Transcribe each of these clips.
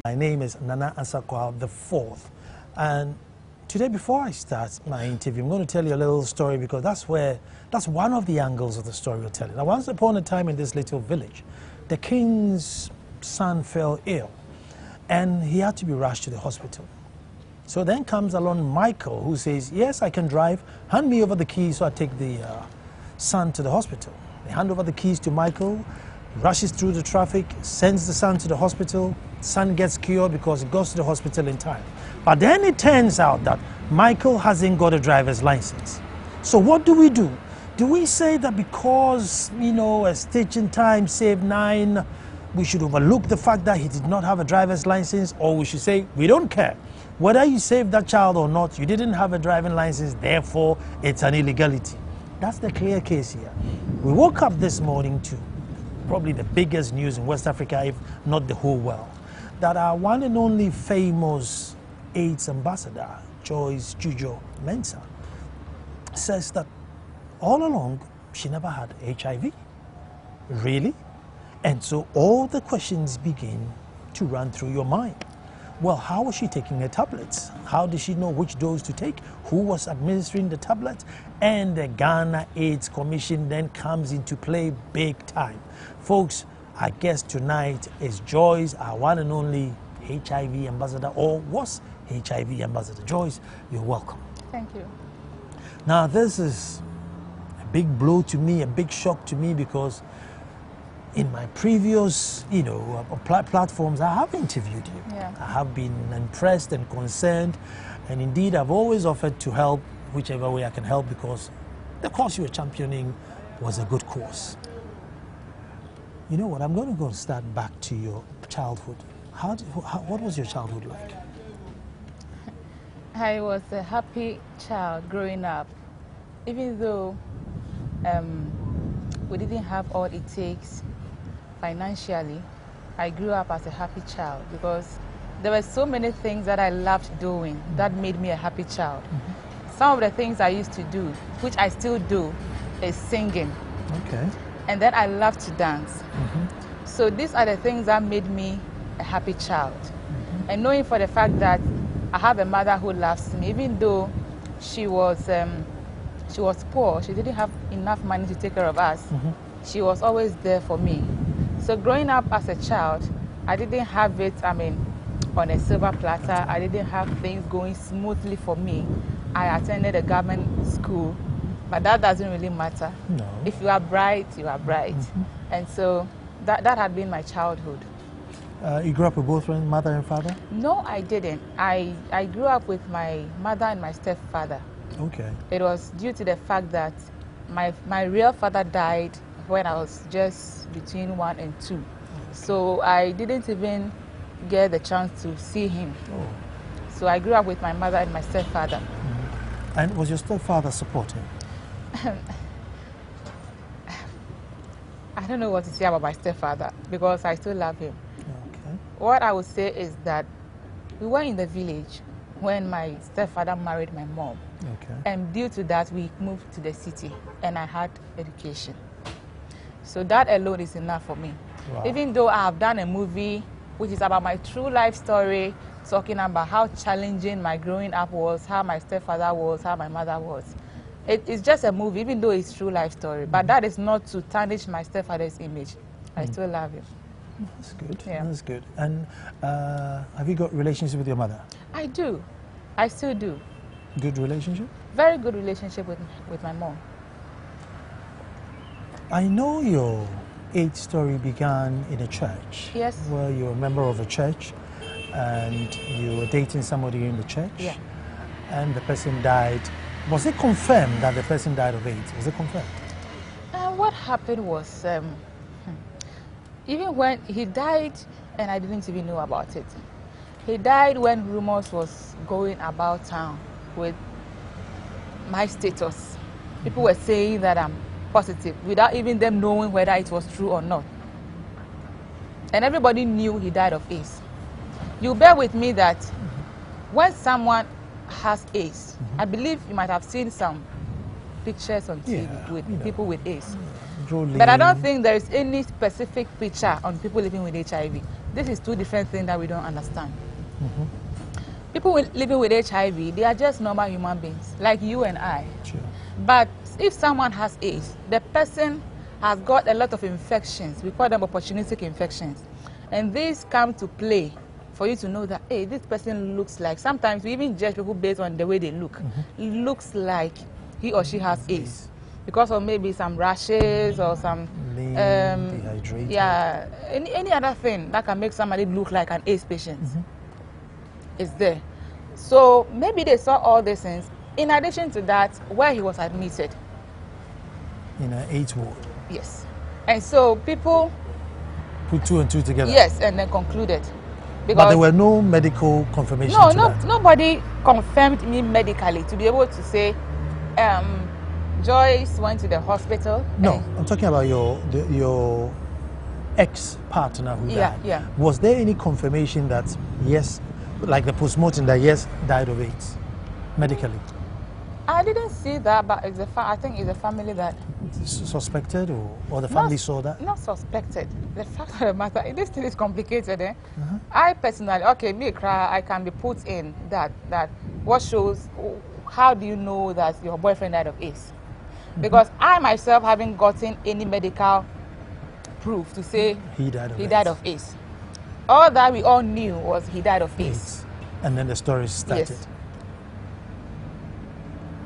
My name is Nana Asakwa the Fourth, and today, before I start my interview, I'm going to tell you a little story because that's one of the angles of the story we're telling. Now, once upon a time in this little village, the king's son fell ill, and he had to be rushed to the hospital. So then comes along Michael, who says, "Yes, I can drive. Hand me over the keys so I take the son to the hospital." They hand over the keys to Michael, rushes through the traffic, sends the son to the hospital. Son gets cured because he goes to the hospital in time. But then it turns out that Michael hasn't got a driver's license. So what do? Do we say that because, a stitch in time saved 9, we should overlook the fact that he did not have a driver's license, or we should say, we don't care. Whether you saved that child or not, you didn't have a driving license, therefore it's an illegality. That's the clear case here. We woke up this morning to probably the biggest news in West Africa, if not the whole world, that our one and only famous AIDS ambassador, Joyce Mensah, says that all along she never had HIV. Really? And so all the questions begin to run through your mind. Well, how was she taking her tablets? How did she know which dose to take? Who was administering the tablets? And the Ghana AIDS Commission then comes into play big time. Folks, our guest tonight is Joyce, our one and only HIV ambassador, or was HIV ambassador. Joyce, you're welcome. Thank you. Now, this is a big blow to me, a big shock to me, because in my previous, platforms, I have interviewed you. Yeah. I have been impressed and concerned, and indeed, I've always offered to help whichever way I can help, because the cause you were championing was a good cause. You know what? I'm going to go and start back to your childhood. What was your childhood like? I was a happy child growing up, even though we didn't have all it takes financially. I grew up as a happy child because there were so many things that I loved doing that made me a happy child. Mm-hmm. Some of the things I used to do, which I still do, is singing. Okay. And then I love to dance. Mm-hmm. So these are the things that made me a happy child. Mm-hmm. And knowing for the fact that I have a mother who loves me, even though she was poor, she didn't have enough money to take care of us. Mm-hmm. She was always there for me. So growing up as a child, I didn't have it, on a silver platter. I didn't have things going smoothly for me. I attended a government school, but that doesn't really matter. No. If you are bright, you are bright. Mm-hmm. And so that had been my childhood. You grew up with both mother and father? No, I didn't. I grew up with my mother and my stepfather. Okay. It was due to the fact that my real father died when I was just between 1 and 2. Okay. So I didn't even get the chance to see him. Oh. So I grew up with my mother and my stepfather. Mm-hmm. And was your stepfather supportive? I don't know what to say about my stepfather because I still love him. Okay. What I would say is that we were in the village when my stepfather married my mom. Okay. And due to that, we moved to the city and I had education. So that alone is enough for me. Wow. Even though I have done a movie which is about my true life story, talking about how challenging my growing up was, how my stepfather was, how my mother was. It's just a movie, even though it's true life story. But that is not to tarnish my stepfather's image. I still love him. That's good. Yeah. That's good. And have you got relationship with your mother? I do. I still do. Good relationship? Very good relationship with my mom. I know your AIDS story began in a church. Yes. Where you're a member of a church and you were dating somebody in the church. Yeah. And the person died. Was it confirmed that the person died of AIDS? Was it confirmed? What happened was, even when he died, and I didn't even know about it. He died when rumors was going about town with my status. People were saying that I'm positive without even them knowing whether it was true or not. And everybody knew he died of AIDS. You bear with me that when someone has AIDS, I believe you might have seen some pictures on TV with people with AIDS. But I don't think there is any specific picture on people living with HIV. this is two different things that we don't understand. People living with HIV, they are just normal human beings, like you and I. Sure. But if someone has AIDS, the person has got a lot of infections. We call them opportunistic infections. And these come to play for you to know that, hey, this person looks like, sometimes we even judge people based on the way they look. Looks like he or she has AIDS. Because of maybe some rashes or some dehydrated. Yeah, any other thing that can make somebody look like an AIDS patient is there. So maybe they saw all these things. In addition to that, where he was admitted. In an 8 ward. Yes. And so people put 2 and 2 together. Yes, and then concluded. But there were no medical confirmation to that. Nobody confirmed me medically to be able to say, Joyce went to the hospital. No, I'm talking about your ex-partner who died. Yeah. Was there any confirmation that yes, like the postmortem, that yes, died of AIDS, medically? I didn't see that, but it's I think it's a family that suspected, or the family saw that? Not suspected. The fact of the matter, this thing is complicated. I personally, I can be put in that what shows, how do you know that your boyfriend died of AIDS? Because I myself haven't gotten any medical proof to say he died of AIDS. All that we all knew was he died of AIDS. And then the story started. Yes.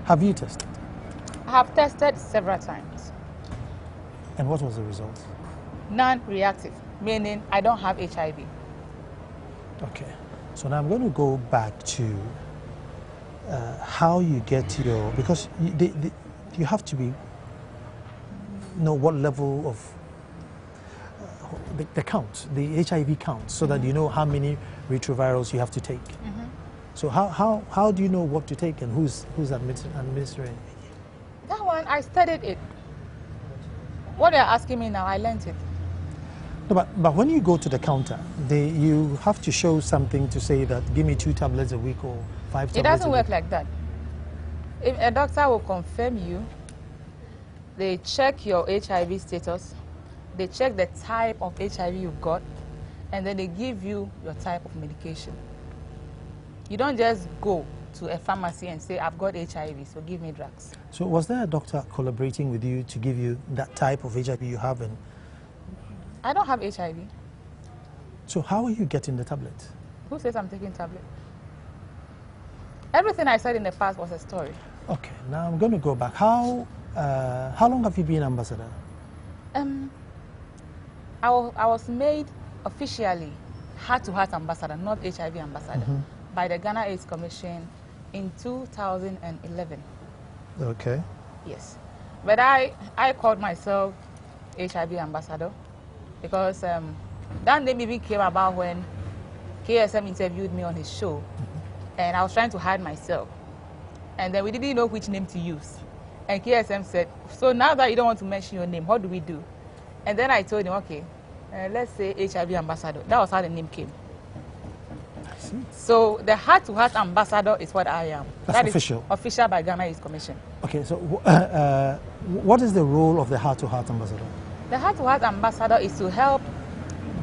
Have you tested? I have tested several times. And what was the result? Non-reactive, meaning I don't have HIV. Okay. So now I'm going to go back to how you get your, because you have to know what level of the count, the HIV count, so that you know how many retrovirals you have to take. So how do you know what to take and who's administering? That one, I studied it. What they're asking me now, I learned it. No, but when you go to the counter, you have to show something to say that give me 2 tablets a week or 5 tablets a week. It doesn't work like that. If a doctor will confirm you, they check your HIV status, they check the type of HIV you've got, and then they give you your type of medication. You don't just go to a pharmacy and say, I've got HIV, so give me drugs. So was there a doctor collaborating with you to give you that type of HIV you have? I don't have HIV. So how are you getting the tablet? Who says I'm taking tablet? Everything I said in the past was a story. Okay, now I'm going to go back. How long have you been ambassador? I was made officially heart-to-heart ambassador, not HIV ambassador, by the Ghana AIDS Commission in 2011. Okay. Yes. But I called myself HIV ambassador because that name even came about when KSM interviewed me on his show, and I was trying to hide myself. And then we didn't know which name to use. And KSM said, so now that you don't want to mention your name, what do we do? And then I told him, okay, let's say HIV ambassador. That was how the name came. I see. So the heart-to-heart ambassador is what I am. That's official. Official by Ghana AIDS Commission. Okay, so what is the role of the heart-to-heart ambassador? The heart-to-heart ambassador is to help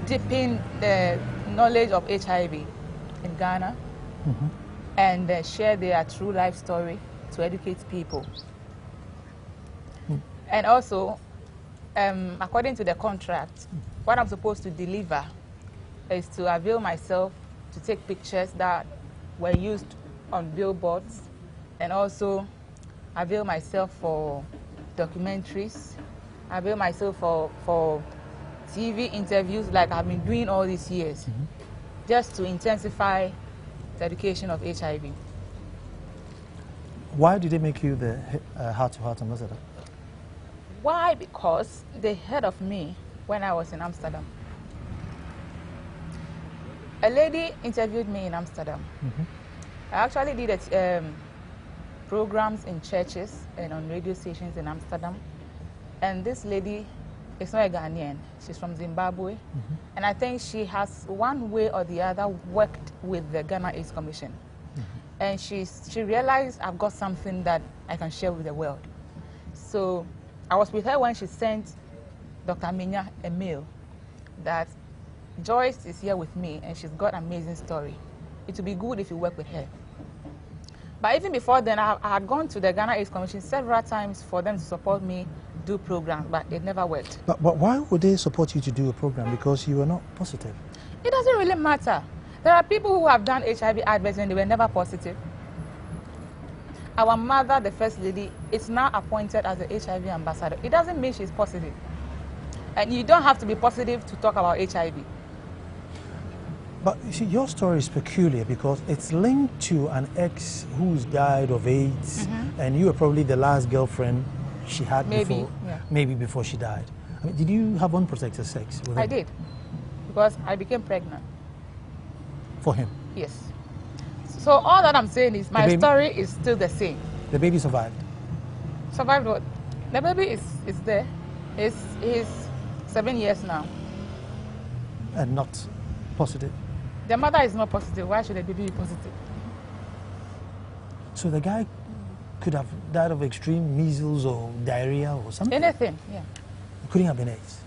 deepen the knowledge of HIV in Ghana and share their true life story to educate people. And also, according to the contract, what I'm supposed to deliver is to avail myself to take pictures that were used on billboards, and also avail myself for documentaries, avail myself for TV interviews like I've been doing all these years, just to intensify the education of HIV. Why did they make you the heart-to-heart ambassador? Why? Because they heard of me when I was in Amsterdam. A lady interviewed me in Amsterdam. I actually did programs in churches and on radio stations in Amsterdam. And this lady is not a Ghanaian. She's from Zimbabwe. And I think she has one way or the other worked with the Ghana AIDS Commission. And she realized I've got something that I can share with the world. So I was with her when she sent Dr. Minya a mail that Joyce is here with me and she's got an amazing story. It would be good if you work with her. But even before then, I had gone to the Ghana AIDS Commission several times for them to support me do programs, but it never worked. But why would they support you to do a program? Because you were not positive. It doesn't really matter. There are people who have done HIV adverts and they were never positive. Our mother, the First Lady, is now appointed as the HIV ambassador. It doesn't mean she's positive. And you don't have to be positive to talk about HIV. But you see, your story is peculiar because it's linked to an ex who's died of AIDS, and you were probably the last girlfriend she had maybe before she died. I mean, did you have unprotected sex with him? I did, because I became pregnant. For him? Yes. So all that I'm saying is my story is still the same. The baby survived? Survived what? The baby is there. He's 7 years now. And not positive? The mother is not positive. Why should the baby be positive? So the guy could have died of extreme measles or diarrhea or something? Anything, yeah. It couldn't have been AIDS.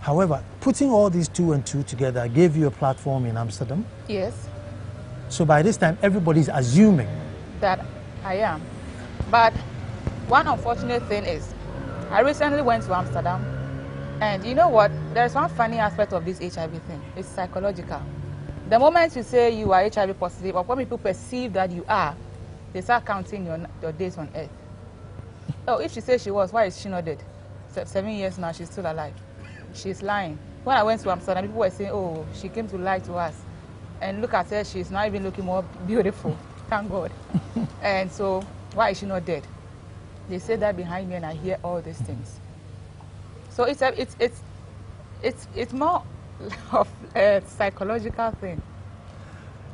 However, putting all these 2 and 2 together gave you a platform in Amsterdam. Yes. So by this time, everybody's assuming that I am. But one unfortunate thing is, I recently went to Amsterdam, and you know what? There's one funny aspect of this HIV thing. It's psychological. The moment you say you are HIV positive, or when people perceive that you are, they start counting your days on earth. Oh, if she says she was, why is she not dead? 7 years now, she's still alive. She's lying. When I went to Amsterdam, people were saying, oh, she came to lie to us. And look at her, she's not even looking more beautiful. Thank God. And so, why is she not dead? They say that behind me, and I hear all these things. So it's more of a psychological thing.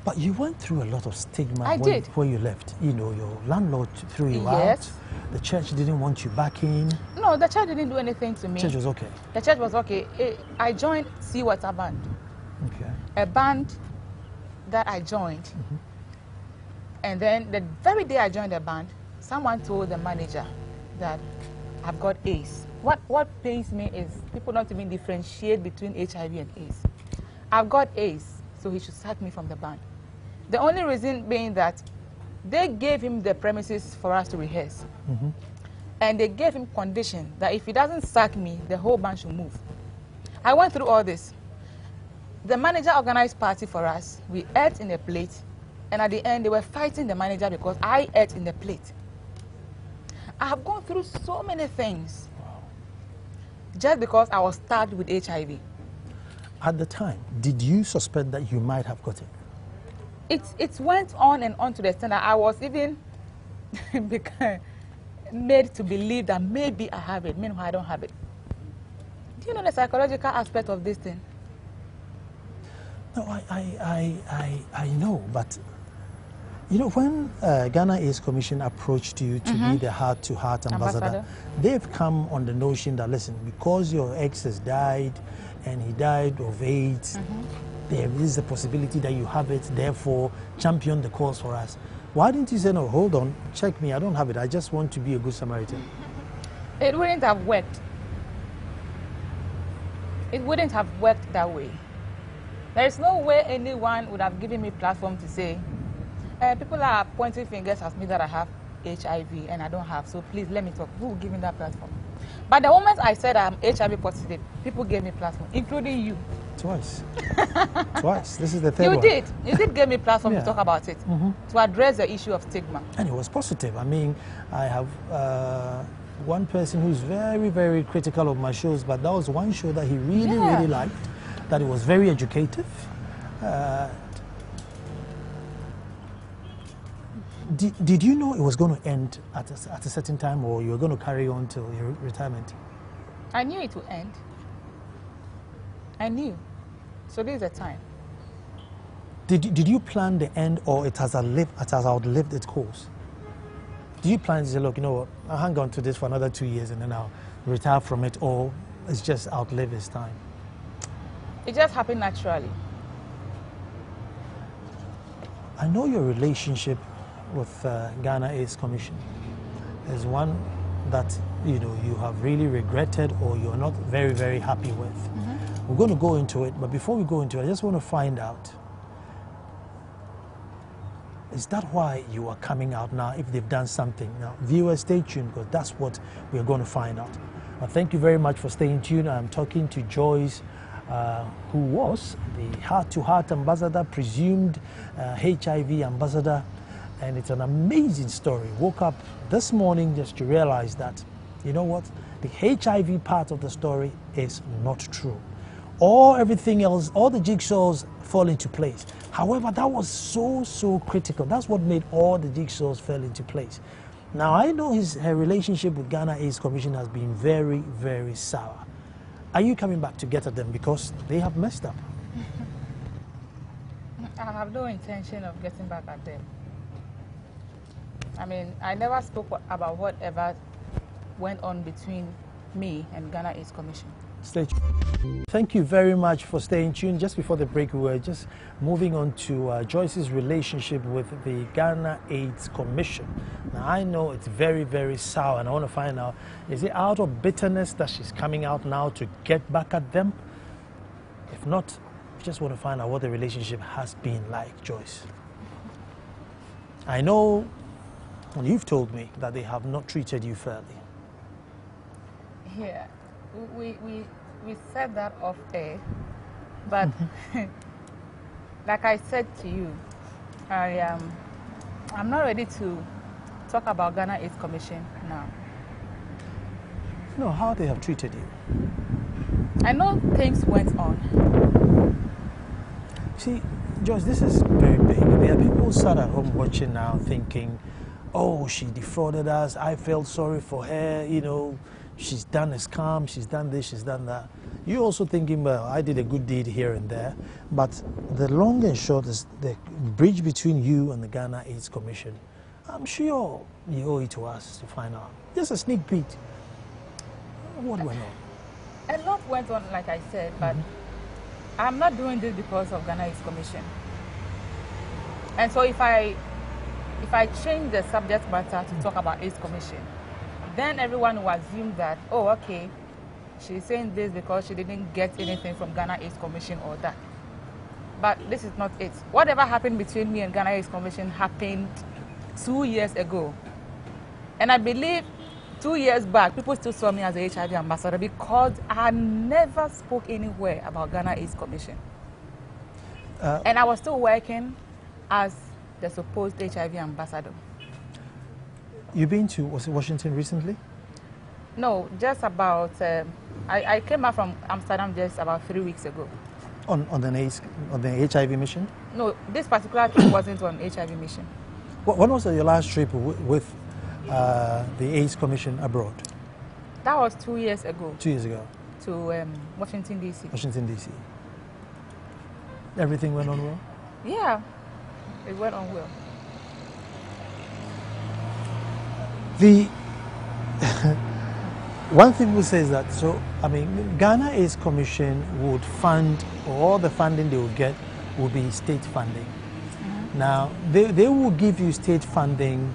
But you went through a lot of stigma when you left. You know, your landlord threw you out. The church didn't want you back in. No, the church didn't do anything to me. The church was okay. The church was okay. I joined Seawater Band. Okay. A band that I joined. And then the very day I joined the band, someone told the manager that I've got AIDS. What pains me is people not even differentiate between HIV and AIDS. I've got AIDS, so he should sack me from the band. The only reason being that they gave him the premises for us to rehearse. And they gave him condition that if he doesn't sack me, the whole band should move. I went through all this. The manager organized party for us. We ate in a plate, and at the end, they were fighting the manager because I ate in the plate. I have gone through so many things just because I was tagged with HIV. At the time, did you suspect that you might have got it? It went on and on to the extent that I was even made to believe that maybe I have it, meanwhile I don't have it. Do you know the psychological aspect of this thing? No, I know, but you know, when Ghana AIDS Commission approached you to be the heart-to-heart ambassador, they've come on the notion that, listen, because your ex has died and he died of AIDS, there is a possibility that you have it, therefore champion the cause for us. Why didn't you say, no, hold on, check me, I don't have it, I just want to be a good Samaritan? It wouldn't have worked. It wouldn't have worked that way. There is no way anyone would have given me platform to say, people are pointing fingers at me that I have HIV and I don't have, so please let me talk. Who will give me that platform? But the moment I said I'm HIV positive, people gave me platform, including you. Twice. Twice. This is the third one. You did give me platform to talk about it, to address the issue of stigma. And it was positive. I mean, I have one person who's very, very critical of my shows, but that was one show that he really, really liked, that it was very educative. Did you know it was going to end at a certain time, or you were going to carry on till your retirement? I knew it would end. I knew. So this is the time. Did you plan the end, or it has outlived its course? Did you plan to say, look, you know what, I'll hang on to this for another 2 years and then I'll retire from it, or it's just outlived its time? It just happened naturally. I know your relationship with Ghana AIDS Commission is one that you have really regretted, or you're not very, very happy with. We're going to go into it, but before we go into it, I just want to find out, is that why you are coming out now if they've done something? Now, viewers, stay tuned because that's what we're going to find out. Thank you very much for staying tuned. I'm talking to Joyce, who was the heart-to-heart ambassador, presumed HIV ambassador, and it's an amazing story. Woke up this morning just to realize that, you know what, the HIV part of the story is not true. Everything else, all the jigsaws fall into place. However, that was so critical. That's what made all the jigsaws fall into place. Now, I know her relationship with Ghana AIDS Commission has been very sour. Are you coming back to get at them because they have messed up? I have no intention of getting back at them. I mean, I never spoke about whatever went on between me and Ghana AIDS Commission. Stay tuned. Thank you very much for staying tuned. Just before the break, we were just moving on to Joyce's relationship with the Ghana AIDS Commission. Now, I know it's very sour, and I want to find out, is it out of bitterness that she's coming out now to get back at them? If not, we just want to find out what the relationship has been like, Joyce. I know, and you've told me, that they have not treated you fairly. Yeah. We said that off air, but like I said to you, I'm not ready to talk about Ghana AIDS Commission now. No, how they have treated you? I know things went on. See, Joyce, this is very big. There are people who sat at home watching now thinking, oh, she defrauded us, I felt sorry for her, you know, she's done a scam, she's done this, she's done that. You're also thinking, well, I did a good deed here and there. But the long and short is the bridge between you and the Ghana AIDS Commission. I'm sure you owe it to us to find out. Just a sneak peek. What went on? A lot went on, like I said, but I'm not doing this because of Ghana AIDS Commission. And so if I change the subject matter to talk about AIDS Commission, then everyone will assume that, oh, okay, she's saying this because she didn't get anything from Ghana AIDS Commission or that. But this is not it. Whatever happened between me and Ghana AIDS Commission happened 2 years ago. And I believe 2 years back, people still saw me as a HIV ambassador because I never spoke anywhere about Ghana AIDS Commission. And I was still working as the supposed HIV ambassador. You've been to Washington recently? No, just about, I came back from Amsterdam just about 3 weeks ago. On the HIV mission? No, this particular trip wasn't on HIV mission. When was your last trip with the AIDS Commission abroad? That was 2 years ago. 2 years ago? To Washington, D.C. Washington, D.C. Everything went on well? Yeah, it went on well. One thing we say is that, so, I mean, Ghana AIDS Commission would fund, or all the funding they will get will be state funding. Now, they will give you state funding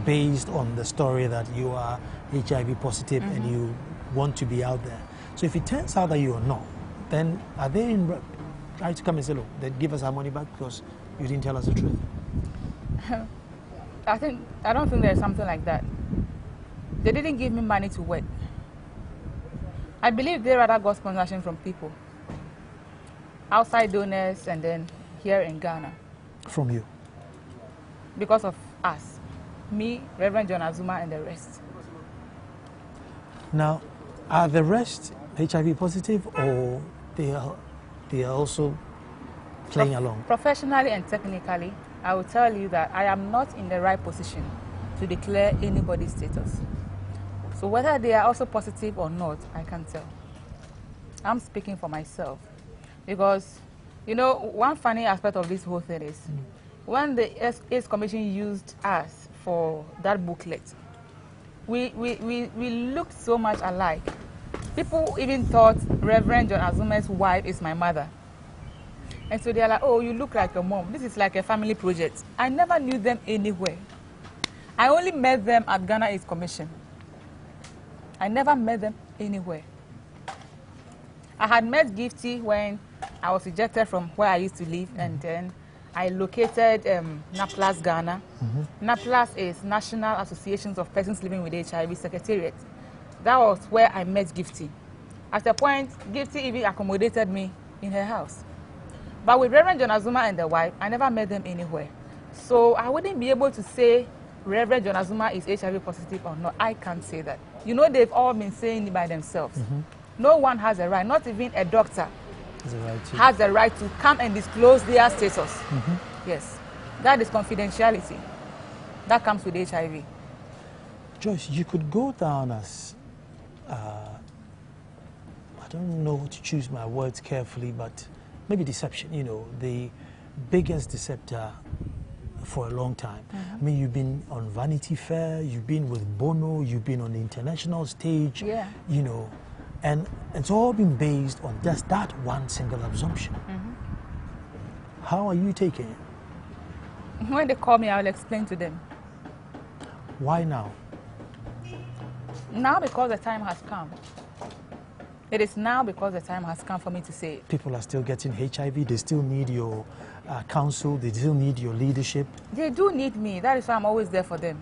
based on the story that you are HIV positive and you want to be out there. So if it turns out that you are not, then are they trying to come and say, look, they give us our money back because you didn't tell us the truth? I don't think there's something like that. They didn't give me money to work. I believe they rather got sponsorship from people, outside donors, and then here in Ghana. From you? Because of us, me, Reverend John Azuma, and the rest. Now, are the rest HIV positive, or they are also playing along? Professionally and technically, I will tell you that I am not in the right position to declare anybody's status. So whether they are also positive or not, I can't tell. I'm speaking for myself. Because, you know, one funny aspect of this whole thing is, when the AIDS Commission used us for that booklet, we looked so much alike. People even thought Reverend John Azuma's wife is my mother. And so they're like, oh, you look like a mom. This is like a family project. I never knew them anywhere. I only met them at Ghana AIDS Commission. I never met them anywhere. I had met Gifty when I was ejected from where I used to live, and then I located NAPLAS Ghana. NAPLAS is National Associations of Persons Living with HIV Secretariat. That was where I met Gifty. At a point, Gifty even accommodated me in her house. But with Reverend John Azuma and the wife, I never met them anywhere. So I wouldn't be able to say Reverend John Azuma is HIV positive or not. I can't say that. You know, they've all been saying it by themselves. No one has a right, not even a doctor has a right to come and disclose their status. Yes, that is confidentiality. That comes with HIV. Joyce, you could go down as, I don't know how to choose my words carefully, but maybe deception, you know, the biggest deceptor for a long time. I mean, you've been on Vanity Fair, you've been with Bono, you've been on the international stage, you know, and it's all been based on just that one single assumption. How are you taking it? When they call me, I'll explain to them. Why now? Now because the time has come. It is now because the time has come for me to say it. People are still getting HIV, they still need your counsel, they still need your leadership. They do need me, that is why I'm always there for them.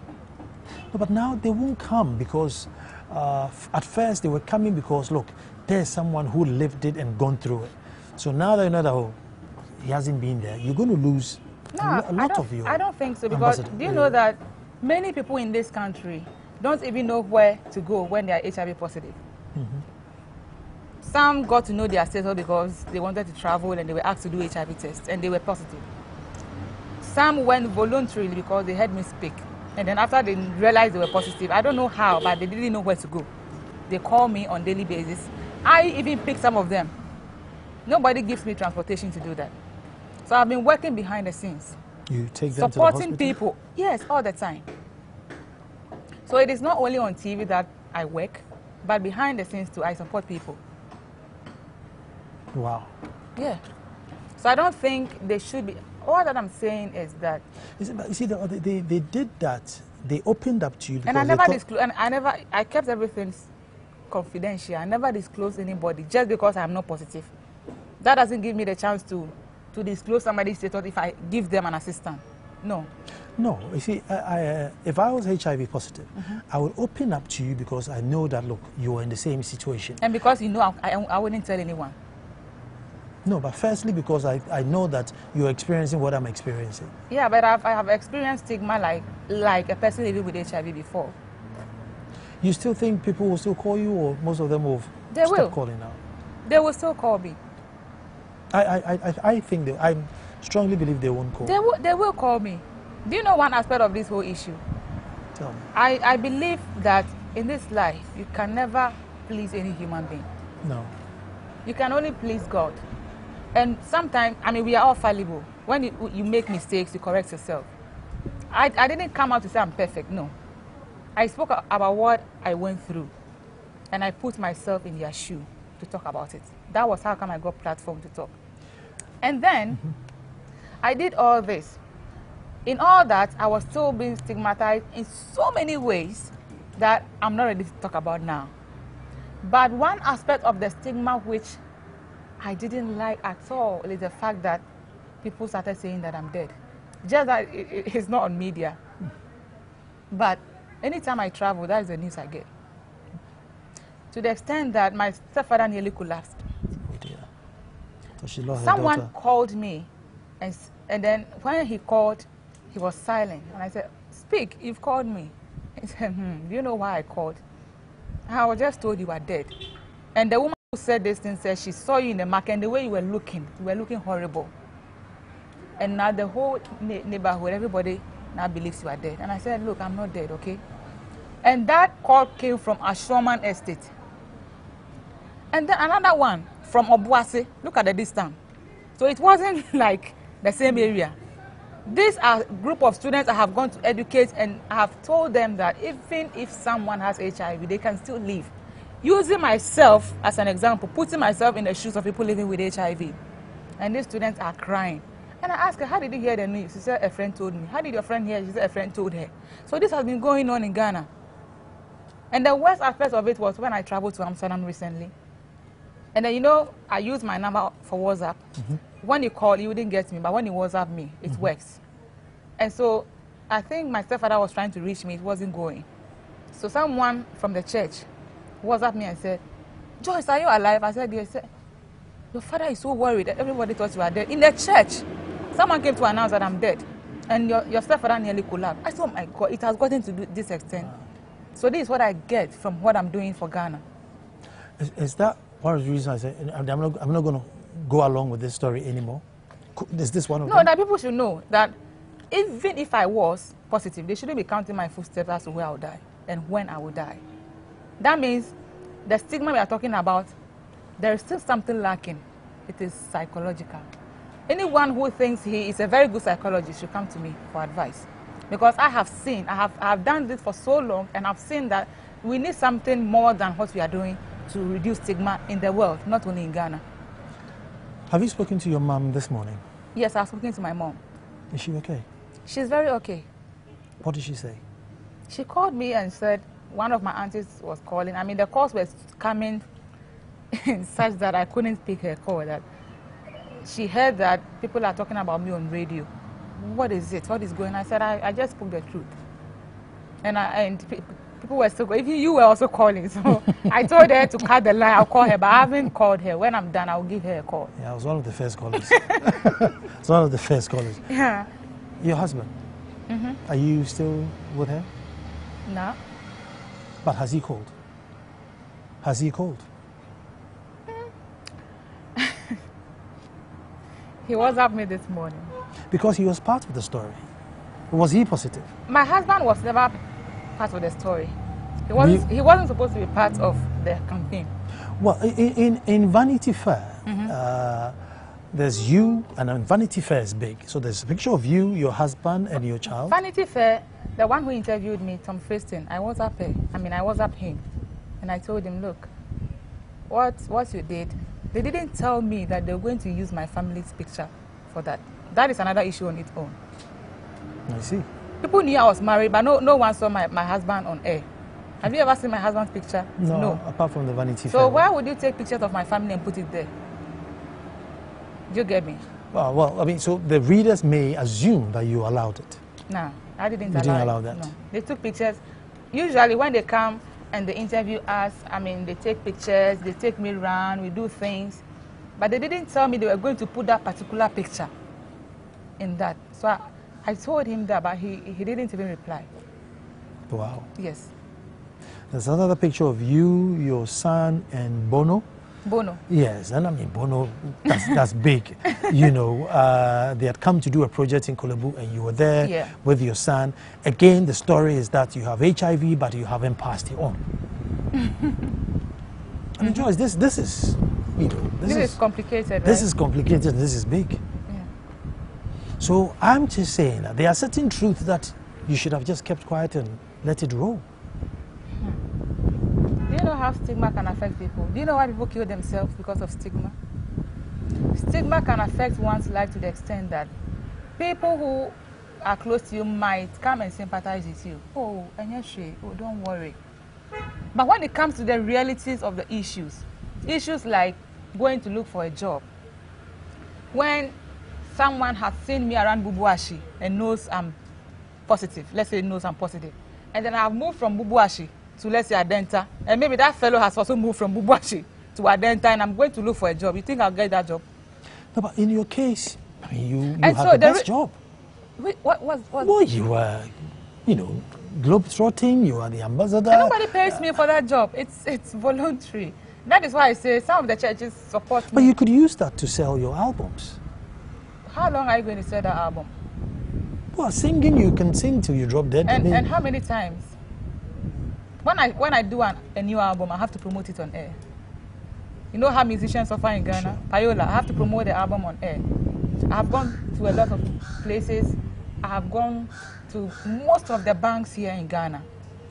No, but now they won't come because at first they were coming because, look, there's someone who lived it and gone through it. So now they know that, oh, he hasn't been there. You're going to lose a lot of your I don't think so, because do you know that many people in this country don't even know where to go when they are HIV positive. Some got to know their status because they wanted to travel and they were asked to do HIV tests and they were positive. Some went voluntarily because they heard me speak. And then after they realized they were positive, I don't know how, but they didn't know where to go. They call me on a daily basis. I even pick some of them. Nobody gives me transportation to do that. So I've been working behind the scenes. You take them supporting to the hospital? people, yes, all the time. So it is not only on TV that I work, but behind the scenes too, I support people. Wow. Yeah. So I don't think they should be. All that I'm saying is that. You see, they did that. They opened up to you. And I never disclosed. And I kept everything confidential. I never disclosed anybody just because I'm not positive. That doesn't give me the chance to disclose somebody's status if I give them an assistant. No. No, you see, if I was HIV positive, I would open up to you because I know that, look, you are in the same situation. And because you know I wouldn't tell anyone. No, but firstly because I know that you're experiencing what I'm experiencing. Yeah, but I have experienced stigma like a person living with HIV before. You still think people will still call you, or most of them will stop calling now? They will still call me. I think I strongly believe they won't call. They will call me. Do you know one aspect of this whole issue? Tell me. I believe that in this life, you can never please any human being. No. You can only please God. And sometimes, I mean, we are all fallible. When you make mistakes, you correct yourself. I didn't come out to say I'm perfect, no. I spoke about what I went through. And I put myself in their shoe to talk about it. That was how come I got platform to talk. And then, I did all this. In all that, I was still being stigmatized in so many ways that I'm not ready to talk about now. But one aspect of the stigma which I didn't like at all is the fact that people started saying that I'm dead. Just that it's not on media. But anytime I travel, that is the news I get. To the extent that my stepfather nearly collapsed. Oh dear. So she lost Someone her daughter. called me, and then when he called, he was silent. And I said, "Speak, you've called me." He said, "Do you know why I called?" I was just told you were dead. And the woman who said this thing said she saw you in the market, and the way you were looking horrible. And now the whole neighborhood, everybody now believes you are dead. And I said, "Look, I'm not dead, okay?" And that call came from Ashoman Estate. And then another one from Obuasi. Look at the distance. So it wasn't like the same area. These are a group of students I have gone to educate, and I have told them that even if someone has HIV, they can still live. Using myself as an example, putting myself in the shoes of people living with HIV. And these students are crying. And I asked her, "How did you hear the news?" She said, "A friend told me." "How did your friend hear?" She said, "A friend told her." So this has been going on in Ghana. And the worst aspect of it was when I traveled to Amsterdam recently. And then, you know, I use my number for WhatsApp. When you call, you wouldn't get me, but when you WhatsApp me, it works. And so I think my stepfather was trying to reach me, it wasn't going. So someone from the church WhatsApped me and said, Joyce, are you alive? I said, yes. Your father is so worried that everybody thought you were dead. In the church, someone came to announce that I'm dead. And your stepfather nearly collapsed. I said, oh my God, it has gotten to this extent. Wow. So this is what I get from what I'm doing for Ghana. Is that one of the reasons I said, I'm not going to go along with this story anymore? Is this one of them? No, that people should know that even if I was positive, they shouldn't be counting my footsteps as to where I will die and when I will die. That means the stigma we are talking about, there is still something lacking. It is psychological. Anyone who thinks he is a very good psychologist should come to me for advice. Because I have seen, I have done this for so long, and I've seen that we need something more than what we are doing to reduce stigma in the world, not only in Ghana. Have you spoken to your mom this morning? Yes, I've spoken to my mom. Is she okay? She's very okay. What did she say? She called me and said one of my aunties was calling. I mean, the calls were coming in such that I couldn't pick her call. That she heard that people are talking about me on radio. What is it? What is going on? I said, I just spoke the truth. And people were still, even you were also calling. So I told her to cut the line. I'll call her, but I haven't called her. When I'm done, I'll give her a call. Yeah, I was one of the first callers. I was one of the first callers. Yeah. Your husband? Are you still with him? No. But has he called? Has he called? He WhatsApped me this morning. Because he was part of the story. Was he positive? My husband was never part of the story. He wasn't supposed to be part of the campaign. Well, in Vanity Fair, there's you, and Vanity Fair is big. So there's a picture of you, your husband, and your child. Vanity Fair, the one who interviewed me, Tom Friston, I WhatsApped him. And I told him, look, what you did, they didn't tell me that they were going to use my family's picture for that. That is another issue on its own. I see. People knew I was married, but no one saw my husband on air. Have you ever seen my husband's picture? No. Apart from the Vanity Fair. So why would you take pictures of my family and put it there? Do you get me? Well, I mean, so the readers may assume that you allowed it. No, I didn't You didn't allow that? No. They took pictures. Usually when they come and they interview us, they take pictures, they take me around, we do things. But they didn't tell me they were going to put that particular picture in that. So I told him that, but he didn't even reply. Wow. Yes. There's another picture of you, your son, and Bono. Bono. Yes, and I mean, Bono, that's big. You know, they had come to do a project in Kolebu, and you were there with your son. Again, the story is that you have HIV, but you haven't passed it on. I mean, Joyce, this is, you know, this is complicated, right? This is complicated, this is big. Yeah. So I'm just saying that there are certain truths that you should have just kept quiet and let it roll. Do you know how stigma can affect people? Do you know why people kill themselves because of stigma? Stigma can affect one's life to the extent that people who are close to you might come and sympathize with you. Oh, don't worry. But when it comes to the realities of the issues like going to look for a job, when someone has seen me around Bubuashi and knows I'm positive, let's say knows I'm positive, and then I've moved from Bubuashi to, let's say, Adenta, and maybe that fellow has also moved from Bubuashi to Adenta, and I'm going to look for a job. You think I'll get that job? No, but in your case, I mean, you had the best job. Wait, what? Well, you were, you know, globetrotting, you are the ambassador. And nobody pays me for that job. It's voluntary. That is why I say some of the churches support me. But you could use that to sell your albums. How long are you going to sell that album? Well, singing, you can sing till you drop dead. And how many times? When I do a new album, I have to promote it on air. You know how musicians suffer in Ghana? Sure. Payola, I have to promote the album on air. I have gone to a lot of places. I have gone to most of the banks here in Ghana.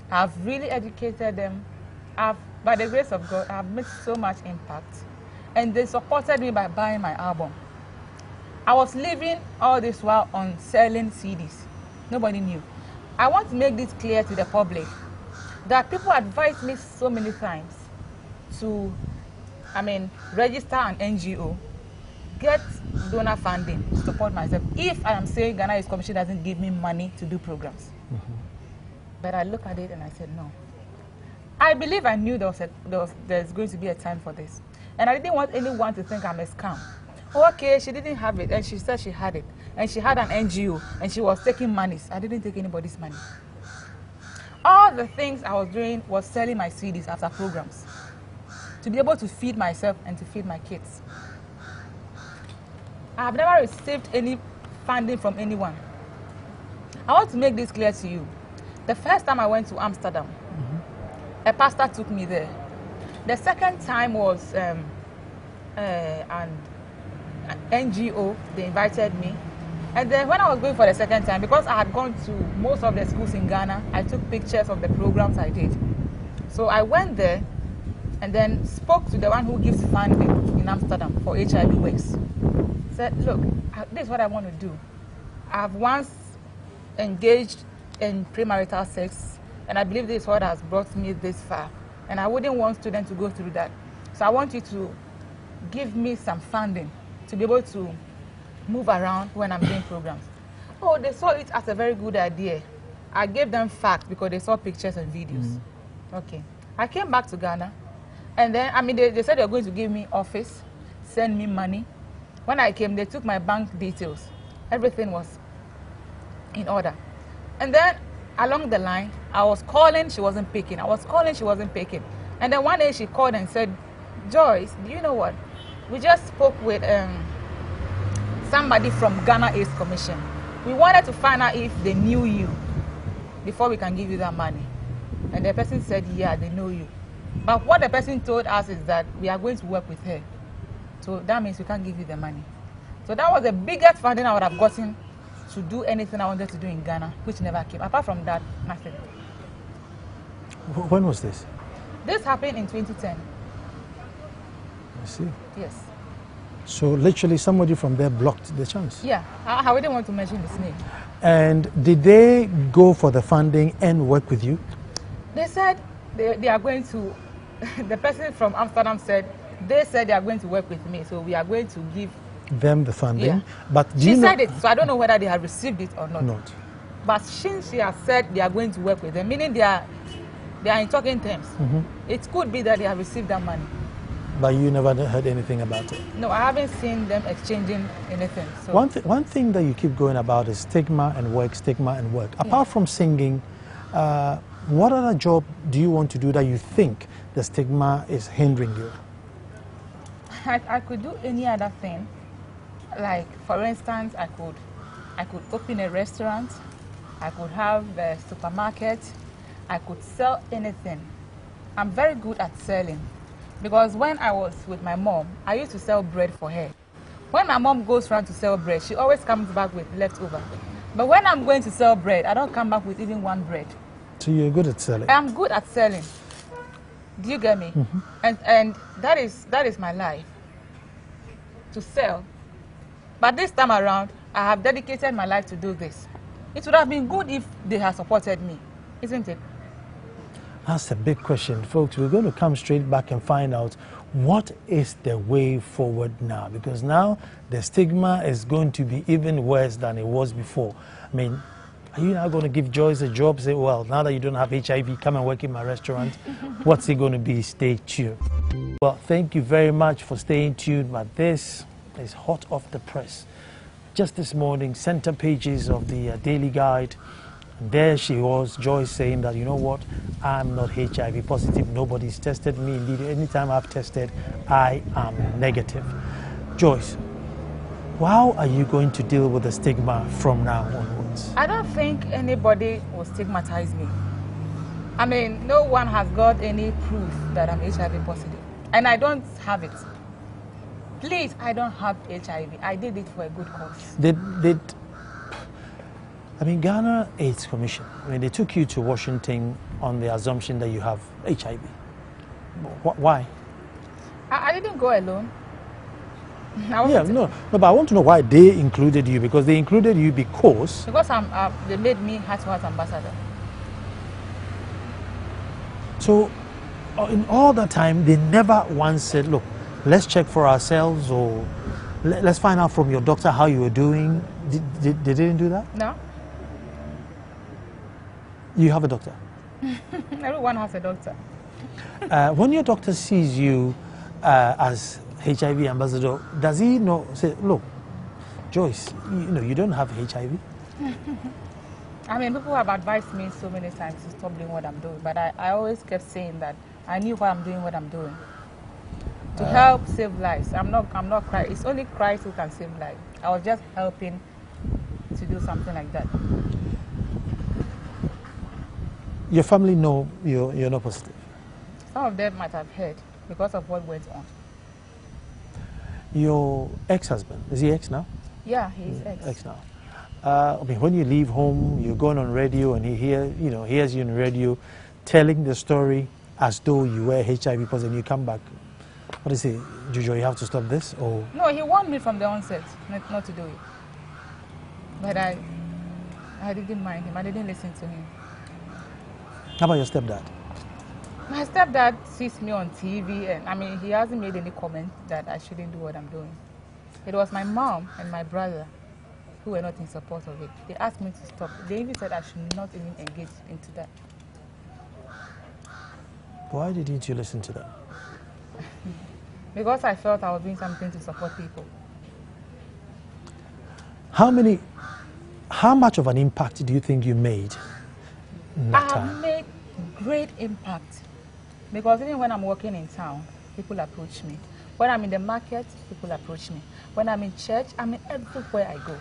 I have really educated them. By the grace of God, I have made so much impact. And they supported me by buying my album. I was living all this while on selling CDs. Nobody knew. I want to make this clear to the public that people advise me so many times to register an NGO, get donor funding to support myself. If I am saying Ghana Youth Commission doesn't give me money to do programs. But I look at it and I said, no. I believe I knew there's going to be a time for this. And I didn't want anyone to think I'm a scam. Okay, she didn't have it, and she said she had it. And she had an NGO, and she was taking monies. I didn't take anybody's money. All the things I was doing was selling my CDs after programs to be able to feed myself and to feed my kids. I have never received any funding from anyone. I want to make this clear to you. The first time I went to Amsterdam, a pastor took me there. The second time was an NGO, they invited me. And then when I was going for the second time, because I had gone to most of the schools in Ghana, I took pictures of the programs I did. So I went there and then spoke to the one who gives funding in Amsterdam for HIV works. Said, look, this is what I want to do. I've once engaged in premarital sex, and I believe this is what has brought me this far. And I wouldn't want students to go through that. So I want you to give me some funding to be able to move around when I'm doing programs. Oh, they saw it as a very good idea. I gave them facts because they saw pictures and videos. Okay. I came back to Ghana, and then, they said they were going to give me office, send me money. When I came, they took my bank details. Everything was in order. And then, along the line, I was calling, she wasn't picking. I was calling, she wasn't picking. And then one day she called and said, Joyce, do you know what? We just spoke with somebody from Ghana Youth Commission. We wanted to find out if they knew you before we can give you that money. And the person said, yeah, they know you. But what the person told us is that we are going to work with her. So that means we can't give you the money. So that was the biggest funding I would have gotten to do anything I wanted to do in Ghana, which never came. Apart from that, nothing. When was this? This happened in 2010. I see. Yes. So literally somebody from there blocked the chance? Yeah, I wouldn't want to mention his name. And did they go for the funding and work with you? They said they are going to, the person from Amsterdam said, they said they are going to work with me, so we are going to give them the funding. Yeah. But she said it, so I don't know whether they have received it or not. Not. But since she has said they are going to work with them, meaning they are in talking terms. It could be that they have received that money. But you never heard anything about it? No, I haven't seen them exchanging anything. So. One thing that you keep going about is stigma and work, stigma and work. Apart from singing, what other job do you want to do that you think the stigma is hindering you? I could do any other thing. Like, for instance, I could open a restaurant. I could have a supermarket. I could sell anything. I'm very good at selling. Because when I was with my mom, I used to sell bread for her. When my mom goes around to sell bread, she always comes back with leftover. But when I'm going to sell bread, I don't come back with even one bread. So you're good at selling? I'm good at selling. Do you get me? And that is my life, to sell. But this time around, I have dedicated my life to do this. It would have been good if they had supported me, isn't it? That's a big question, folks. We're going to come straight back and find out what is the way forward now, because now the stigma is going to be even worse than it was before. I mean, are you now going to give Joyce a job? Say, well, now that you don't have HIV, come and work in my restaurant. What's it going to be? Stay tuned. Well, thank you very much for staying tuned, but this is hot off the press. Just this morning, center pages of the Daily Guide. And there she was, Joyce, saying that, you know what, I'm not HIV positive. Nobody's tested me. Indeed, anytime I've tested, I am negative. Joyce, how are you going to deal with the stigma from now onwards? I don't think anybody will stigmatize me. I mean, no one has got any proof that I'm HIV positive. And I don't have it. Please, I don't have HIV. I did it for a good cause. I mean, Ghana AIDS Commission, I mean, they took you to Washington on the assumption that you have HIV. Why? I didn't go alone. No, but I want to know why they included you, because they included you because... Because they made me Heart-to-Heart ambassador. So, in all that time, they never once said, look, let's check for ourselves, or let's find out from your doctor how you were doing. They didn't do that? No. You have a doctor? Everyone has a doctor. When your doctor sees you as HIV ambassador, does he say, look, Joyce, you don't have HIV? I mean, people have advised me so many times to stop doing what I'm doing, but I always kept saying that I knew why I'm doing what I'm doing. To help save lives. I'm not Christ. It's only Christ who can save lives. I was just helping to do something like that. Your family know you're not positive? Some of them might have heard because of what went on. Your ex-husband, is he ex now? Yeah, he's ex. Ex now. I mean, when you leave home, you're going on radio, and he hears you on radio telling the story as though you were HIV positive, and you come back. What is it, Dzidzor, you have to stop this? Or no, he warned me from the onset not to do it. But I didn't mind him. I didn't listen to him. How about your stepdad? My stepdad sees me on TV, and I mean, he hasn't made any comment that I shouldn't do what I'm doing. It was my mom and my brother who were not in support of it. They asked me to stop. They even said I should not even engage into that. Why didn't you listen to that? Because I felt I was doing something to support people. How much of an impact do you think you made in that time? I made great impact. Because even when I'm walking in town, people approach me. When I'm in the market, people approach me. When I'm in church, I mean, everywhere I go.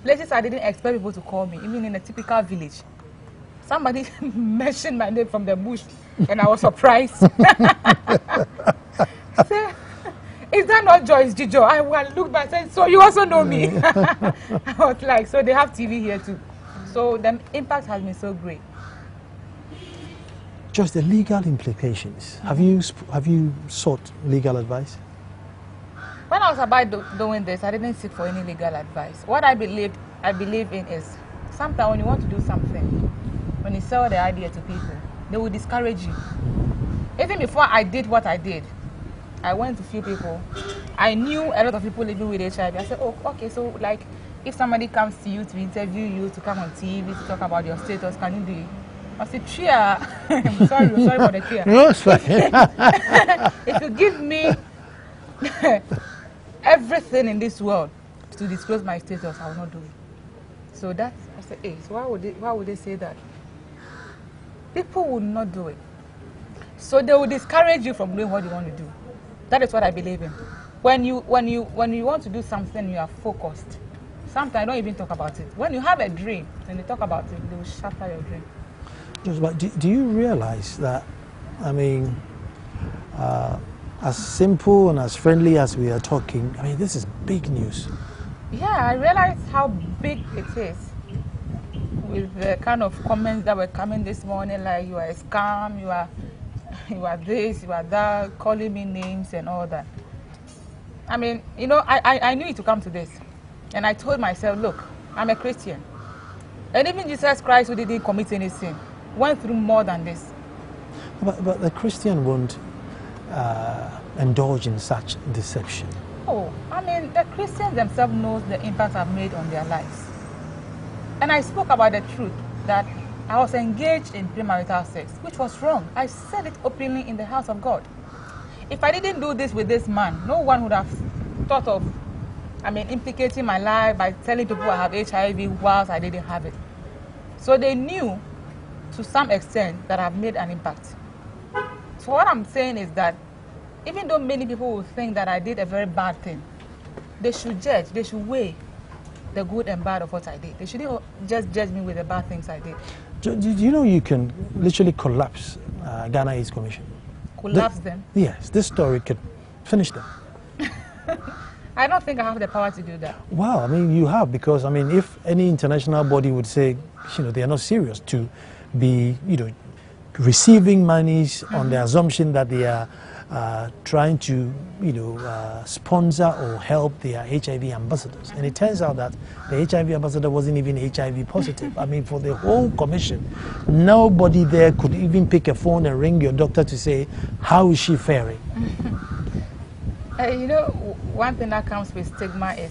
Places I didn't expect people to call me, even in a typical village. Somebody mentioned my name from the bush, and I was surprised. Say, is that not Joyce Dzidzor? I looked back and said, so you also know me? I was like, so they have TV here too. So the impact has been so great. Just the legal implications. Have you sought legal advice? When I was about doing this, I didn't seek for any legal advice. What I believe in is, sometimes when you want to do something, when you sell the idea to people, they will discourage you. Even before I did what I did, I went to a few people. I knew a lot of people living with HIV. I said, oh, okay, so like, if somebody comes to you to interview you, to come on TV, to talk about your status, can you do it? I said, cheer. I'm sorry for the cheer. No, it's fine. If you give me everything in this world to disclose my status, I will not do it. So I said, hey, so why would they say that? People will not do it. So they will discourage you from doing what you want to do. That is what I believe in. When you want to do something, you are focused. Sometimes don't even talk about it. When you have a dream and you talk about it, they will shatter your dream. But do you realize that, I mean, as simple and as friendly as we are talking, I mean, this is big news. Yeah, I realized how big it is with the kind of comments that were coming this morning, like you are a scam, you are this, you are that, calling me names and all that. I mean, I knew it to come to this. And I told myself, look, I'm a Christian. And even Jesus Christ, who didn't commit any sin, went through more than this. But the Christian won't indulge in such deception. Oh, I mean, the Christians themselves know the impact I've made on their lives. And I spoke about the truth, that I was engaged in premarital sex, which was wrong. I said it openly in the house of God. If I didn't do this with this man, no one would have thought of, implicating my life by telling people I have HIV whilst I didn't have it. So they knew, to some extent, that I've made an impact. So what I'm saying is that, even though many people will think that I did a very bad thing, they should judge, they should weigh the good and bad of what I did. They shouldn't just judge me with the bad things I did. Do you know you can literally collapse Ghana AIDS Commission? Collapse them? Yes, this story could finish them. I don't think I have the power to do that. Well, I mean, you have, because, I mean, if any international body would say, they are not serious to be, receiving monies on the assumption that they are trying to, sponsor or help their HIV ambassadors. And it turns out that the HIV ambassador wasn't even HIV positive. I mean, for the whole commission, nobody there could even pick a phone and ring your doctor to say, how is she faring? You know, one thing that comes with stigma is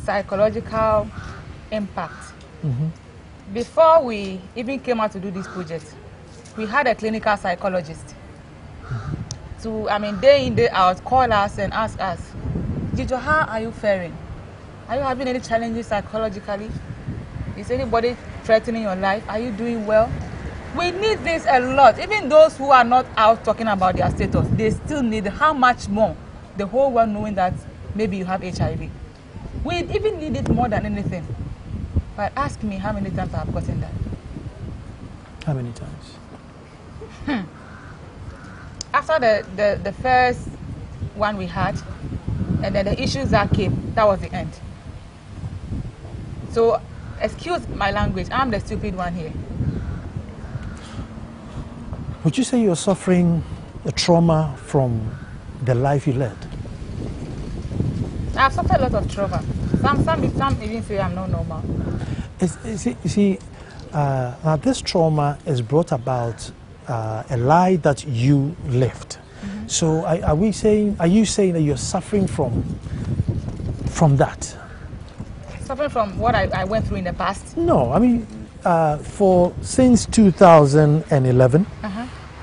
psychological impact. Before we even came out to do this project, we had a clinical psychologist to, day in, day out, call us and ask us, Dzidzor, how are you faring? Are you having any challenges psychologically? Is anybody threatening your life? Are you doing well? We need this a lot. Even those who are not out talking about their status, they still need how much more? The whole world knowing that maybe you have HIV. We even need it more than anything. But ask me how many times I have gotten that. How many times? After the first one we had, and then the issues that came, that was the end. So, excuse my language, I'm the stupid one here. Would you say you're suffering a trauma from the life you led? I've suffered a lot of trauma. Some even say I'm not normal. Now this trauma is brought about a lie that you lived. So are you saying that you're suffering from that? Suffering from what I went through in the past? No, since 2011,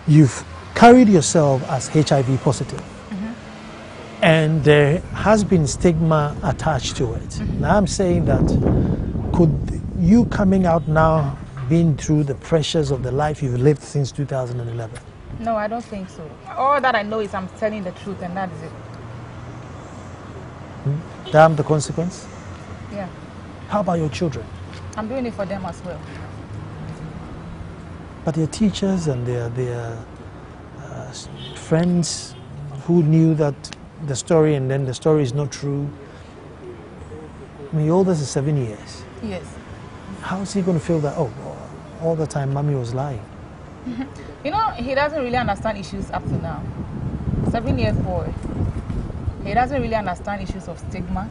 you've carried yourself as HIV positive. And there has been stigma attached to it. Now I'm saying that could you coming out now been through the pressures of the life you've lived since 2011? No, I don't think so. All that I know is I'm telling the truth, and that is it. Damn the consequence? Yeah. How about your children? I'm doing it for them as well. But their teachers and their friends who knew that the story and then the story is not true. Your oldest is 7 years. Yes. How is he going to feel that, all the time mommy was lying? You know, he doesn't really understand issues up to now. 7-year-old boy. He doesn't really understand issues of stigma.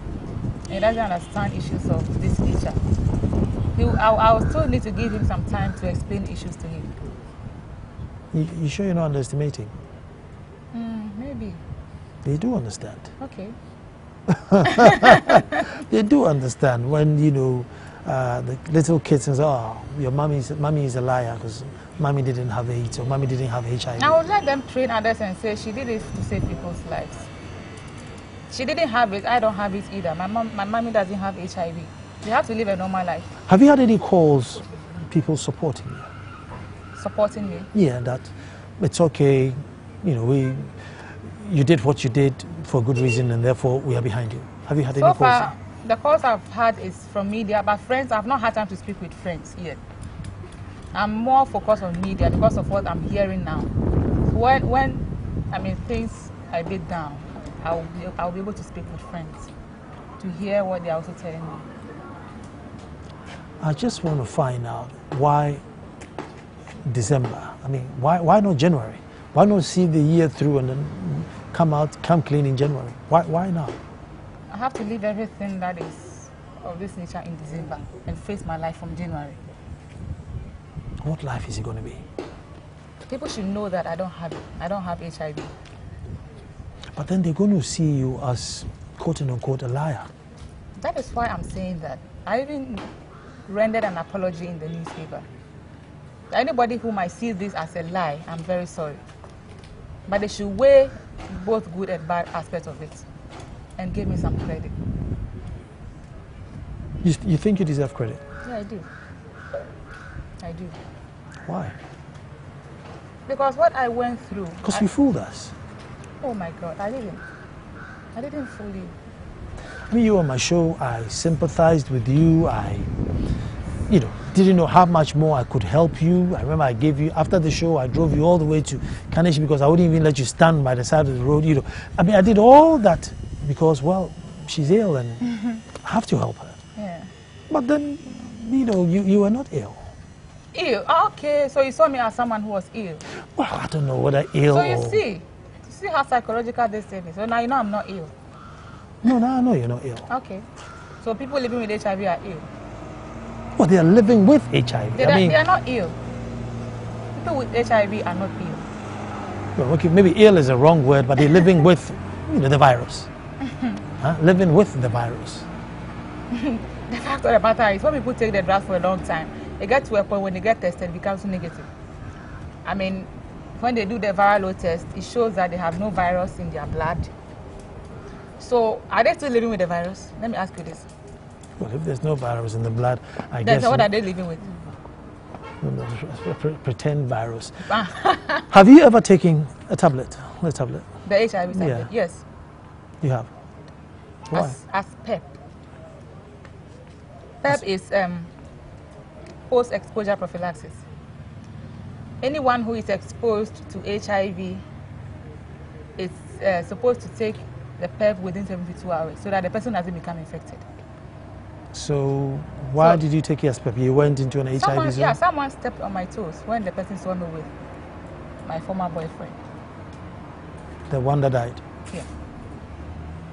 He doesn't understand issues of this nature. I will still need to give him some time to explain issues to him. You sure you're not underestimating? Maybe. They do understand. Okay. They do understand when, the little kids say, your mommy is a liar because mommy didn't have AIDS or mommy didn't have HIV. I would let them train others and say she did it to save people's lives. She didn't have it, I don't have it either. My mommy doesn't have HIV. You have to live a normal life. Have you had any calls, people supporting you? Supporting me? Yeah, that it's okay, you did what you did for a good reason and therefore we are behind you. Have you had any calls? So far, the calls I've had is from media, but friends, I've not had time to speak with friends yet. I'm more focused on media because of what I'm hearing now. When things are a bit down, I'll be able to speak with friends to hear what they're also telling me. I just want to find out why December? Why not January? Why not see the year through and then come clean in January? Why now? I have to leave everything that is of this nature in December and face my life from January. What life is it going to be? People should know that I don't have it. I don't have HIV. But then they're going to see you as quote-unquote a liar. That is why I'm saying that. I even rendered an apology in the newspaper. Anybody who might see this as a lie, I'm very sorry. But they should weigh both good and bad aspects of it and give me some credit. You think you deserve credit? Yeah, I do. I do. Why? Because what I went through... Because you fooled us. Oh my God, I didn't fool you. You were on my show, I sympathized with you, I didn't know how much more I could help you. I remember I gave you, after the show, I drove you all the way to Kaneshi because I wouldn't even let you stand by the side of the road. I did all that because, well, she's ill and I have to help her. Yeah. But then, you were not ill. Ill? Okay, so you saw me as someone who was ill. Well, I don't know whether ill So you see how psychological this thing is. So now you know I'm not ill. No, I know you're not ill. Okay. So people living with HIV are ill. Well, they are living with HIV. They are not ill. People with HIV are not ill. Well, okay, maybe ill is a wrong word, but they're living with, the virus. Living with the virus. The fact of the matter is, when people take the drugs for a long time, they get to a point when they get tested, it becomes negative. I mean, when they do the viral load test, it shows that they have no virus in their blood. So, are they still living with the virus? Let me ask you this. Well, if there's no virus in the blood, I Then guess... what are they living with? Pretend virus. Have you ever taken a tablet? A tablet? The HIV tablet? Yeah. Yes. You have? Why? As PEP. PEP is post-exposure prophylaxis. Anyone who is exposed to HIV is supposed to take the PEP within 72 hours so that the person doesn't become infected. So why did you take your PEP? You went into an HIV zone? Yeah, someone stepped on my toes when the person saw me with my former boyfriend. The one that died? Yeah.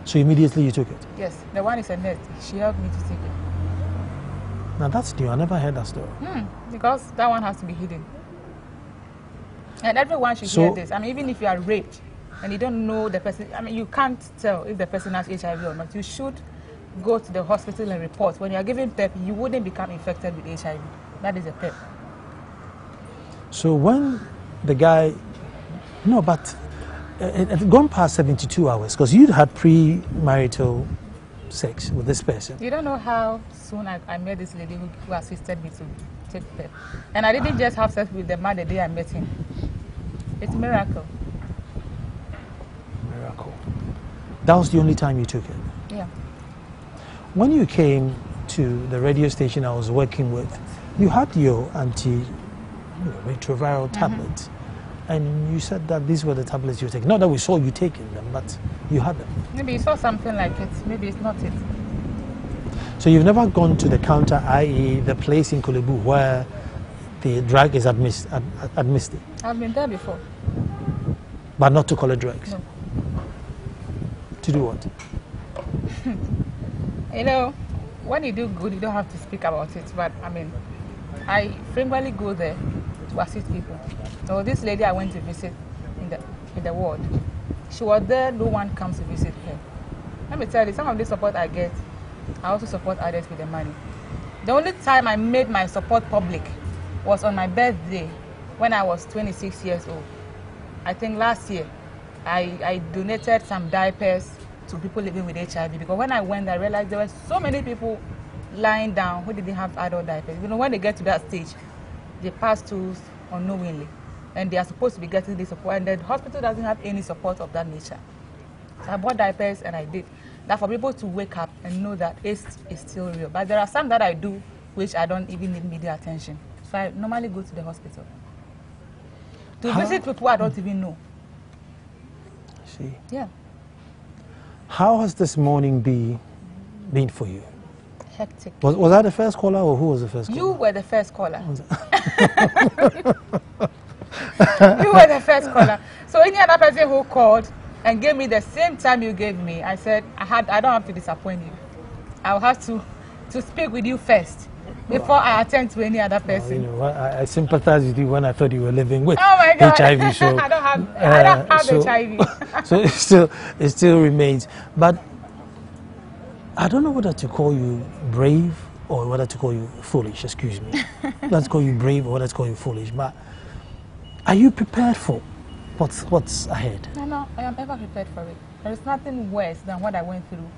So immediately you took it? Yes, the one is a nurse. She helped me to take it. Now that's new. I never heard that story. Because that one has to be hidden. And everyone should hear this. I mean, even if you are raped and you don't know the person, I mean, you can't tell if the person has HIV or not. You should go to the hospital and report. When you are given PEP, you wouldn't become infected with HIV. That is a PEP. So when the guy, no, but it had gone past 72 hours because you had pre-marital sex with this person. You don't know how soon I met this lady who assisted me to take PEP. And I didn't just have sex with the man the day I met him. It's a miracle. Miracle. That was the only time you took it? Yeah. When you came to the radio station I was working with, you had your anti-retroviral tablets. And you said that these were the tablets you were taking. Not that we saw you taking them, but you had them. Maybe you saw something like it. Maybe it's not it. So you've never gone to the counter, i.e. the place in Kolebu where the drug is administered? I've been there before. But not to collect drugs? No. To do what? You know, when you do good, you don't have to speak about it. But I mean, I frequently go there to assist people. So this lady I went to visit in the ward, she was there. No one comes to visit her. Let me tell you, some of the support I get, I also support others with the money. The only time I made my support public was on my birthday when I was 26 years old. I think last year, I donated some diapers to people living with HIV because when I went, I realized there were so many people lying down who didn't have adult diapers. You know, when they get to that stage, they pass through unknowingly, and they are supposed to be getting this support, and the hospital doesn't have any support of that nature. So I bought diapers, and I did that for people to wake up and know that AIDS is still real. But there are some that I do which I don't even need media attention. So I normally go to the hospital to visit people I don't even know. See. Yeah. How has this morning been for you? Hectic. Was I the first caller, or who was the first caller? You were the first caller. You were the first caller. So any other person who called and gave me the same time you gave me, I said I don't have to disappoint you. I'll have to speak with you first before I attend to any other person. You know, I sympathize with you when I thought you were living with HIV. So I don't have HIV. So it still remains. But I don't know whether to call you brave or whether to call you foolish. Excuse me. Let's call you brave or let's call you foolish. But are you prepared for what's ahead? No, I am ever prepared for it. There is nothing worse than what I went through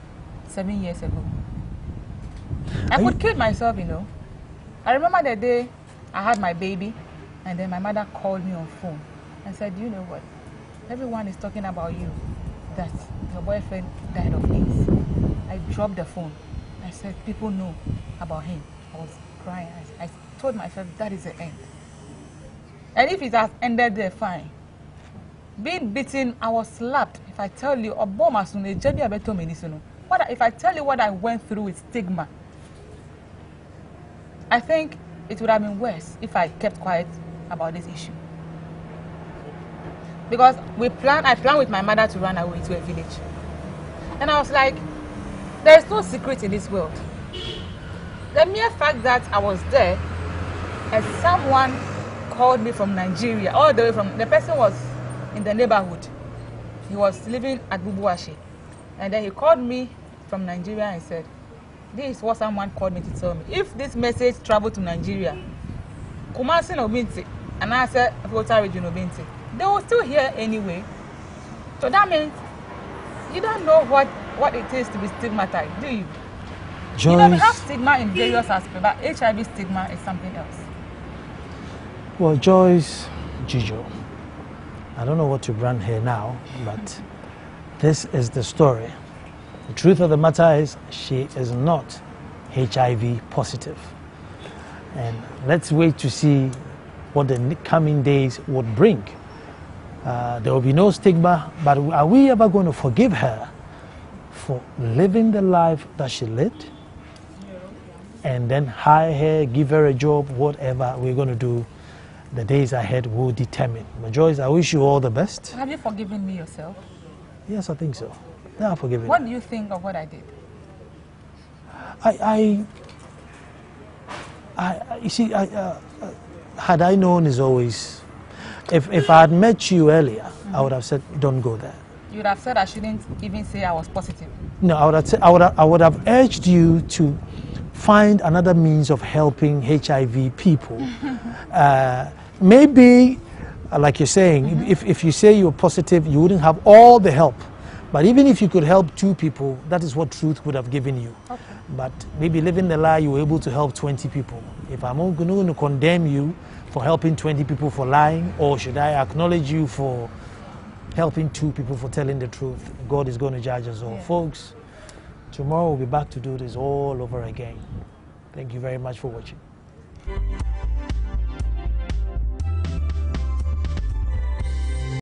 7 years ago. I could kill myself, you know. I remember the day I had my baby, and then my mother called me on phone and said, you know what? Everyone is talking about you, that your boyfriend died of AIDS. I dropped the phone. I said, people know about him. I was crying. I told myself, that is the end. And if it has ended there, fine. Being beaten, I was slapped. If I tell you, if I tell you what I went through with stigma, I think it would have been worse if I kept quiet about this issue. Because I planned with my mother to run away to a village. And I was like, there is no secret in this world. The mere fact that I was there and someone called me from Nigeria, all the way from, the person was in the neighborhood. He was living at Bubuashi. And then he called me from Nigeria and said, this is what someone called me to tell me. If this message traveled to Nigeria, Kumasi no Binti, and I said Volta region no Binti, they will still hear anyway. So that means you don't know what it is to be stigmatized, do you? Joyce, You know, we have stigma in various aspects, but HIV stigma is something else. well, Joyce, Dzidzor, I don't know what to brand here now, but this is the story. The truth of the matter is she is not HIV positive. And let's wait to see what the coming days would bring. There will be no stigma, but are we ever going to forgive her for living the life that she lived? And then hire her, give her a job, whatever we're going to do, the days ahead will determine. But Joyce, I wish you all the best. Have you forgiven me yourself? Yes, I think so. Yeah, I'll forgive you. What do you think of what I did? You see, had I known is always, if I had met you earlier, I would have said, don't go there. You would have said I shouldn't even say I was positive. No, I would have urged you to find another means of helping HIV people. Maybe, like you're saying, if you say you're positive, you wouldn't have all the help. But even if you could help 2 people, that is what truth would have given you. Okay. But maybe living the lie, you were able to help 20 people. If I'm going to condemn you for helping 20 people for lying, or should I acknowledge you for helping 2 people for telling the truth? God is going to judge us all. Yeah. Folks, tomorrow we'll be back to do this all over again. Thank you very much for watching.